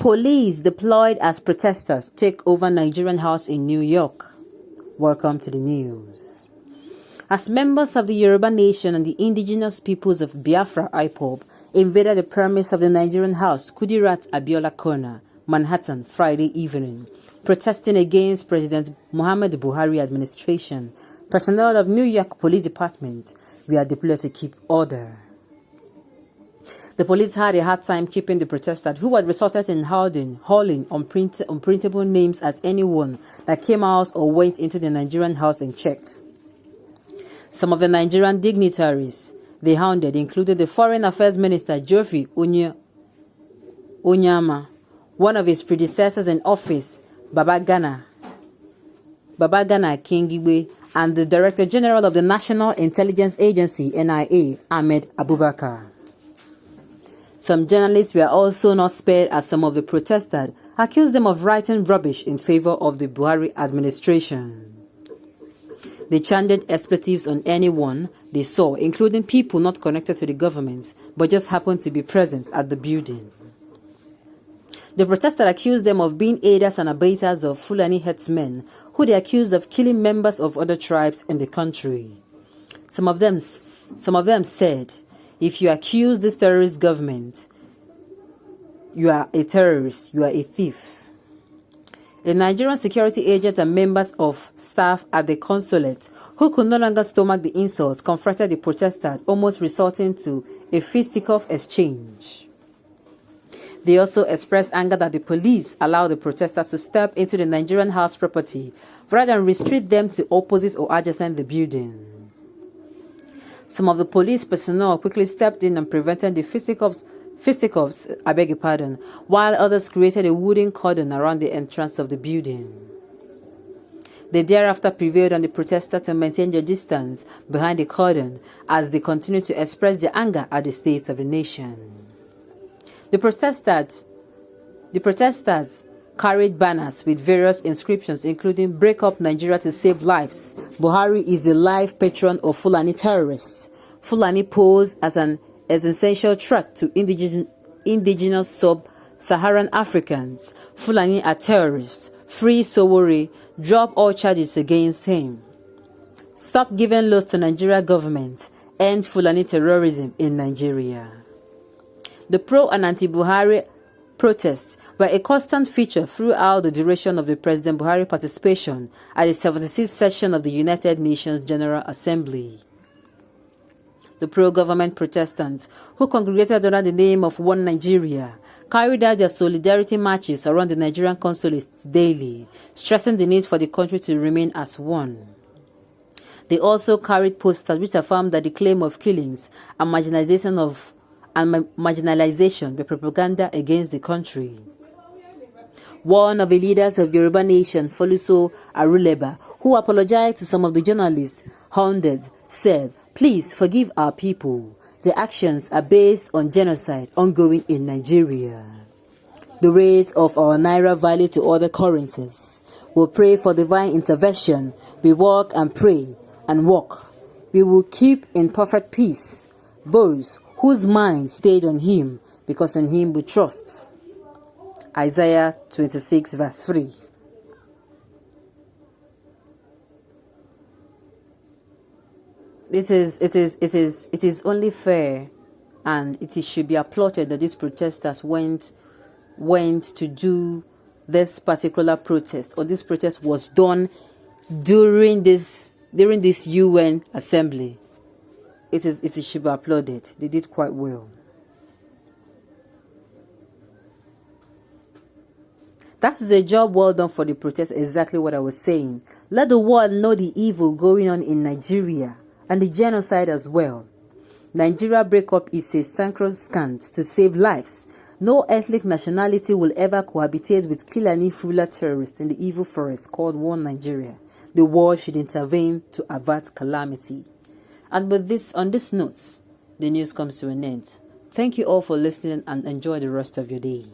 Police deployed as protesters take over Nigerian house in New York. Welcome to the news. As members of the Yoruba Nation and the indigenous peoples of Biafra IPOB invaded the premise of the Nigerian house, Kudirat Abiola Corner, Manhattan, Friday evening, protesting against President Muhammadu Buhari administration, personnel of New York Police Department were deployed to keep order. The police had a hard time keeping the protesters, who had resulted in hauling unprintable names as anyone that came out or went into the Nigerian house in check. Some of the Nigerian dignitaries they hounded included the Foreign Affairs Minister Geoffrey Onyama, one of his predecessors in office, Babagana Kingibe, and the Director General of the National Intelligence Agency, NIA, Ahmed Abubakar. Some journalists were also not spared, as some of the protesters accused them of writing rubbish in favor of the Buhari administration. They chanted expletives on anyone they saw, including people not connected to the government, but just happened to be present at the building. The protesters accused them of being aiders and abettors of Fulani herdsmen, who they accused of killing members of other tribes in the country. Some of them said, if you accuse this terrorist government, you are a terrorist, you are a thief. The Nigerian security agents and members of staff at the consulate, who could no longer stomach the insults, confronted the protesters, almost resulting to a fisticuff exchange. They also expressed anger that the police allowed the protesters to step into the Nigerian house property rather than restrict them to opposite or adjacent the building. Some of the police personnel quickly stepped in and prevented the fisticuffs, while others created a wooden cordon around the entrance of the building. They thereafter prevailed on the protesters to maintain their distance behind the cordon as they continued to express their anger at the state of the nation. The protesters carried banners with various inscriptions, including "Break up Nigeria to save lives. Buhari is a live patron of Fulani terrorists. Fulani pose as an essential threat to indigenous sub-Saharan Africans. Fulani are terrorists. Free Sowore. Drop all charges against him. Stop giving loans to Nigeria government. End Fulani terrorism in Nigeria." The pro and anti-Buhari protests were a constant feature throughout the duration of the President Buhari participation at the 76th session of the United Nations General Assembly. The pro-government protestants, who congregated under the name of One Nigeria, carried out their solidarity marches around the Nigerian consulate daily, stressing the need for the country to remain as one. They also carried posters which affirmed that the claim of killings and marginalization were propaganda against the country. One of the leaders of Yoruba Nation, Foluso Aruleba, who apologized to some of the journalists hounded, said, "Please forgive our people. The actions are based on genocide ongoing in Nigeria. The rate of our naira value to other currencies. We'll pray for divine intervention. We walk and pray and walk. We will keep in perfect peace those whose mind stayed on him, because in him we trust." Isaiah 26 verse 3. It is only fair, and it should be applauded that these protesters went to do this particular protest, or this protest was done during this UN assembly. It should be applauded. They did quite well. That is a job well done for the protest, exactly what I was saying. Let the world know the evil going on in Nigeria and the genocide as well. Nigeria breakup is a sacrosanct to save lives. No ethnic nationality will ever cohabitate with Fulani terrorists in the evil forest called One Nigeria. The world should intervene to avert calamity. And on this note, the news comes to an end. Thank you all for listening and enjoy the rest of your day.